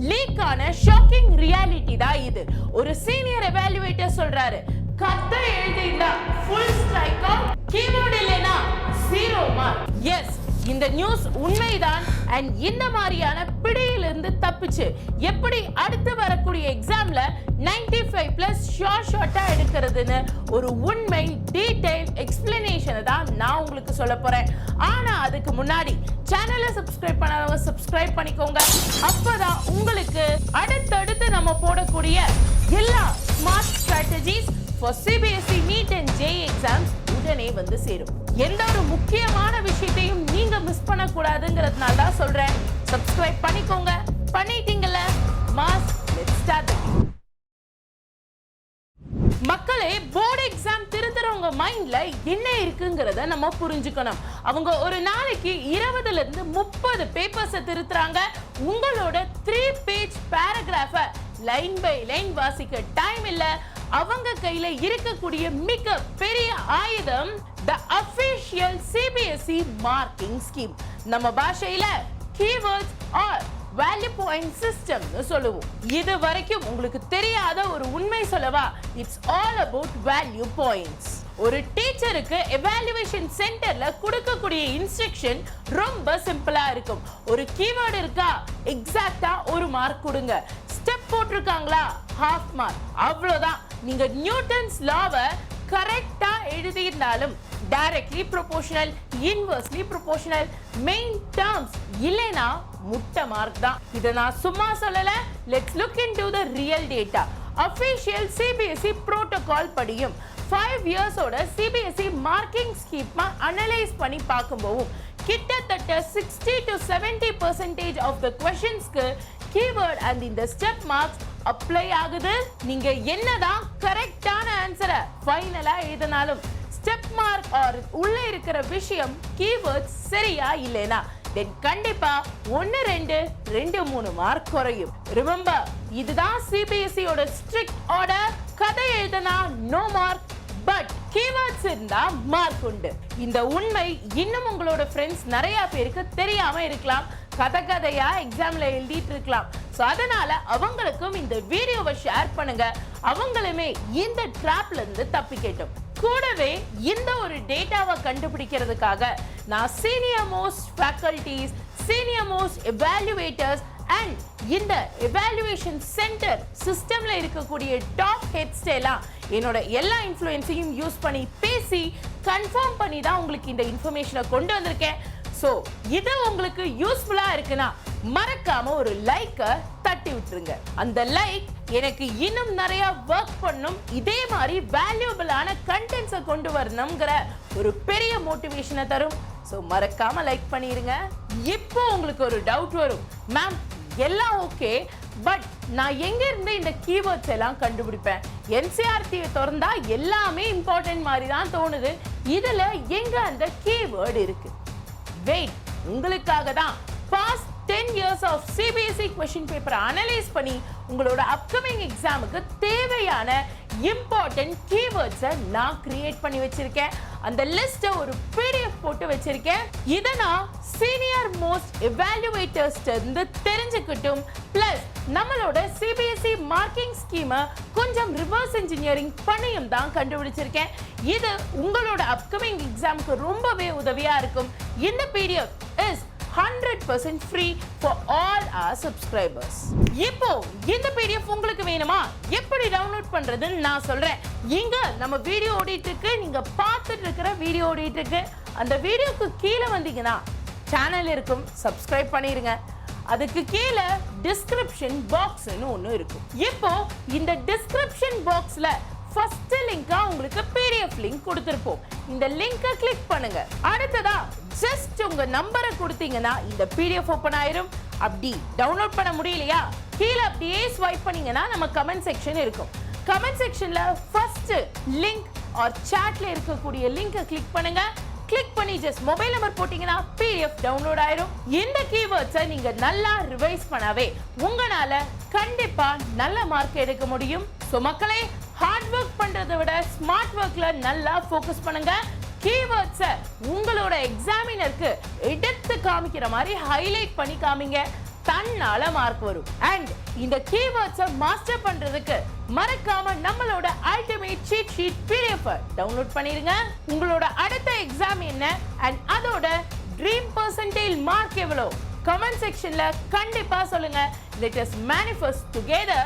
League ஆன shocking reality தான் இது. ஒரு சீனியர் எவாலுவேட்டர் சொல்றாரு, கத்த எழுதினா ஃபுல் ஸ்ட்ரைக் அவுட், கீபோர்ட் இல்லனா 0 மார்க். எஸ், இந்த நியூஸ் உண்மைதான். அண்ட் இந்த மாதிரியான பிடியிலிருந்து தப்பிச்சு எப்படி அடுத்து வரக்கூடிய எக்ஸாம்ல 95+ ஷார்ட்டா எடுக்கிறதுன்னு ஒரு உண்மை டீடைல் எக்ஸ்பிளனேஷனை தான் நான் உங்களுக்கு சொல்ல போறேன். ஆனா அதுக்கு முன்னாடி சேனலை சப்ஸ்கிரைப் பண்ணாதவங்க சப்ஸ்கிரைப் பண்ணிக்கோங்க. அப்பதான் உங்களுக்கு அடுத்தடுத்து நம்ம போடக்கூடிய எல்லா smart strategies for CBSE NEET and JEE exams உடனே வந்து சேரும். எந்த ஒரு முக்கியமான விஷயத்தையும் நீங்க மிஸ் பண்ண கூடாதுங்கிறதுனால தான் சொல்றேன். சப்ஸ்கிரைப் பண்ணிக்கோங்க. பண்ணிட்டீங்கல்ல, மாஸ் லெட்ஸ் ஸ்டார்ட். மக்களே, போர்டு எக்ஸாம் திருத்துறவங்க மைண்ட்ல என்ன இருக்குங்கிறத நம்ம புரிஞ்சுக்கணும். அவங்க ஒரு நாளைக்கு 20 ல இருந்து 30 பேப்பர்ஸை திருத்துறாங்க. உங்களோட 3 பேஜ் பேராகிராஃபை லைன் பை லைன் வாசிக்க டைம் இல்ல. அவங்க கையில இருக்கக்கூடிய மிக பெரிய ஆயுதம் the official CBSE marking scheme. நம்ம பாஷையில keywords or value point system னு சொல்லுவோம். இது வரைக்கும் உங்களுக்கு தெரியாத ஒரு உண்மை சொல்லவா? It's all about value points. ஒரு டீச்சருக்கு எவாலுவேஷன் சென்டர்ல கொடுக்கக்கூடிய இன்ஸ்ட்ரக்ஷன் ரொம்ப சிம்பிளா இருக்கும். ஒரு கீவேர்ட் இருக்கா, எக்ஸாக்ட்டா 1 மார்க் கொடுங்க. ஸ்டெப் போட்டிருக்காங்களா, ½ மார்க். அவ்வளவுதான். நீங்க நியூட்டன்ஸ் லாவை கரெக்டா எழுதியிருந்தாலும் directly proportional, inversely proportional, main terms இல்லைனா முட்டை மார்க் தான். இதை நான் சும்மா சொல்லல. Let's look into the real data. Official CBSE protocol படியும் 5 இயர்ஸோட CBSE மார்க்கிங் ஸ்கீம் அனலைஸ் பண்ணி பார்க்கும்போது கிட்டத்தட்ட 60 to 70% ஆஃப் தி क्वेश्चंसக்கு கீவேர்ட் அண்ட் இந்த ஸ்டெப் மார்க்ஸ் அப்ளை ஆகுது. நீங்க என்னதான் கரெக்டான ஆன்சரை ஃபைனலா எழுதினாலும் ஸ்டெப் மார்க் ஆர் உள்ள இருக்கிற விஷயம் கீவேர்ட்ஸ் சரியா இல்லைனா தென் கண்டிப்பா 1, 2, 2, 3 மார்க் குறையும். ரிமெம்பர், இதுதான் CBSE ஓட ஸ்ட்ரிக்ட் ஆர்டர். கதை எழுதினா நோ மார்க், பட் கீவேர்ட்ஸ் இருந்தா மார்க் உண்டு. இந்த உண்மை இன்னும் உங்களோட ஃப்ரெண்ட்ஸ் நிறைய பேருக்கு தெரியாம இருக்கலாம். கதையா எக்ஸாம்ல எழுதிட்டு இருக்கலாம். சோ அதனால அவங்களுக்கும் இந்த வீடியோவை ஷேர் பண்ணுங்க. அவங்களுமே இந்த ட்ராப்ல இருந்து தப்பிக்கட்டும். கூடவே இந்த ஒரு டேட்டாவை கண்டுபிடிக்கிறதுக்காக நான் senior most faculties, senior most evaluators and இந்த எவாலுவேஷன் சென்டர் சிஸ்டம்ல இருக்கக்கூடிய டாப் ஹெட்ஸ் எல்லாம் என்னோட எல்லா இன்ஃப்ளூயன்ஸையும் யூஸ் பண்ணி பேசி கன்ஃபார்ம் பண்ணி தான் உங்களுக்கு இந்த இன்ஃபர்மேஷனை கொண்டு வந்திருக்கேன். சோ இது உங்களுக்கு யூஸ்ஃபுல்லா இருக்குன்னா மறக்காம ஒரு லைக்கை தட்டி விட்டுருங்க. அந்த லைக் எனக்கு இன்னும் நிறைய ஒர்க் பண்ணும், இதே மாதிரி வேல்யூபிளான கண்டென்ட்ஸை கொண்டு வரணுங்கிற ஒரு பெரிய மோட்டிவேஷனை தரும். ஸோ மறக்காம லைக் பண்ணிருங்க. இப்போ உங்களுக்கு ஒரு டவுட் வரும், மேம் எல்லாம் ஓகே, பட் நான் எங்க இருந்து இந்த கீவேர்ட்ஸ் எல்லாம் கண்டுபிடிப்பேன்? NCERT திறந்தா எல்லாமே இம்பார்ட்டன்ட் மாதிரி தான் தோணுது. இதுல எங்க அந்த கீவேர்ட் இருக்கு? வெயிட், உங்களுக்காக தான் past 10 years of CBSE question paper analyse பண்ணி உங்களோட அப்கமிங் எக்ஸாமுக்கு தேவையான இம்பார்ட்டன்ட் கீவேர்ட்ஸை நான் கிரியேட் பண்ணி வச்சிருக்கேன். அந்த லிஸ்ட்டை ஒரு PDF போட்டு வச்சிருக்கேன். இதை நான் சீனியர் மோஸ்ட் எவாலுவேட்டர்ஸ் இருந்து தெரிஞ்சுக்கிட்டும், பிளஸ் நம்மளோட CBSE மார்க்கிங் ஸ்கீமை கொஞ்சம் ரிவர்ஸ் இன்ஜினியரிங் பண்ணியும் தான் கண்டுபிடிச்சிருக்கேன். இது உங்களோட அப்கமிங் எக்ஸாமுக்கு ரொம்பவே உதவியா இருக்கும். இந்த PDF is 100% free for all our subscribers. இப்போ இந்த PDF உங்களுக்கு வேணுமா? எப்படி டவுன்லோட் பண்றதுன்னு நான் சொல்றேன். இங்க நம்ம வீடியோ ஓடிட்டு இருக்கு, நீங்க பார்த்துட்டு இருக்கிற வீடியோ ஓடிட்டு இருக்கு. அந்த வீடியோக்கு கீழே வந்தீங்கன்னா சேனல் இருக்கும், சப்ஸ்கிரைப் பண்ணிருங்க. அதுக்கு கீழே டிஸ்கிரிப்ஷன் பாக்ஸ்னு ஒன்று இருக்கும். இப்போ இந்த டிஸ்கிரிப்ஷன் பாக்ஸ்ல ஃபர்ஸ்ட் லிங்கா உங்களுக்கு PDF லிங்க் கொடுத்திருப்போம். இந்த லிங்கை கிளிக் பண்ணுங்க. அடுத்ததா ஜஸ்ட் உங்க நம்பரை கொடுத்தீங்கன்னா இந்த PDF ஓபன் ஆயிரும். அப்படி டவுன்லோட் பண்ண முடியலையா, கீழே அப்படியே ஸ்வைப் பண்ணீங்கன்னா நம்ம கமெண்ட் செக்ஷன் இருக்கும். கமெண்ட் செக்ஷன்ல ஃபர்ஸ்ட் லிங்க் ஆர் சாட்ல இருக்கக்கூடிய லிங்கை கிளிக் பண்ணுங்க. கிளிக் பண்ணி ஜஸ்ட் மொபைல் நம்பர் போட்டீங்கன்னா PDF டவுன்லோட் ஆயிரும். இந்த கீவேர்ட்ஸை நீங்க நல்லா ரிவைஸ் பண்ணாவே உங்களால கண்டிப்பா நல்ல மார்க் எடுக்க முடியும். சோ மக்களே, ஹார்ட் ஒர்க் பண்றதை விட ஸ்மார்ட் ஒர்க்ல நல்லா ஃபோக்கஸ் பண்ணுங்க. கீவேர்ட்ஸை உங்களோட எக்ஸாமினருக்கு எடுத்து காமிக்கிற மாதிரி ஹைலைட் பண்ணி காமிங்க. தன்னால மார்க் வரும். அண்ட் இந்த கீவேர்ட்ஸை மாஸ்டர் பண்றதுக்கு மறக்காம நம்மளோட ultimate seat sheet PDF download பண்ணிருங்க. உங்களோட அடுத்த எக்ஸாம் என்ன அண்ட் அதோட ட்ரீம் பெர்சன்டைல் மார்க் எவ்வளவு கமெண்ட் செக்ஷன்ல கண்டிப்பா சொல்லுங்க. Let us manifest together.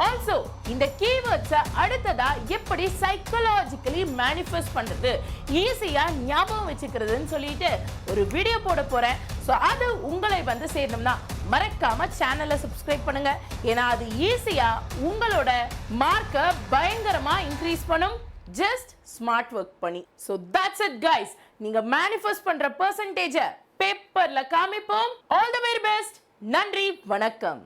Also இந்த கீவேர்ட்ஸை அடுத்ததா எப்படி சைக்காலஜிக்கலி மேனிஃபெஸ்ட் பண்றது, ஈஸியா ஞாபகம் வச்சுக்கிறதுன்னு சொல்லிட்டு ஒரு வீடியோ போட போறேன். ஸோ அது உங்களை வந்து சேரணும்னா மறக்காம சேனலை சப்ஸ்கிரைப் பண்ணுங்க. ஏன்னா அது ஈஸியா உங்களோட மார்க்கை பயங்கரமா இன்க்ரீஸ் பண்ணும், ஜஸ்ட் ஸ்மார்ட் ஒர்க் பண்ணி. So that's it guys. நீங்க மேனிஃபெஸ்ட் பண்ற பெர்சன்டேஜை பேப்பர்ல காமிப்போம். All the very best. நன்றி, வணக்கம்.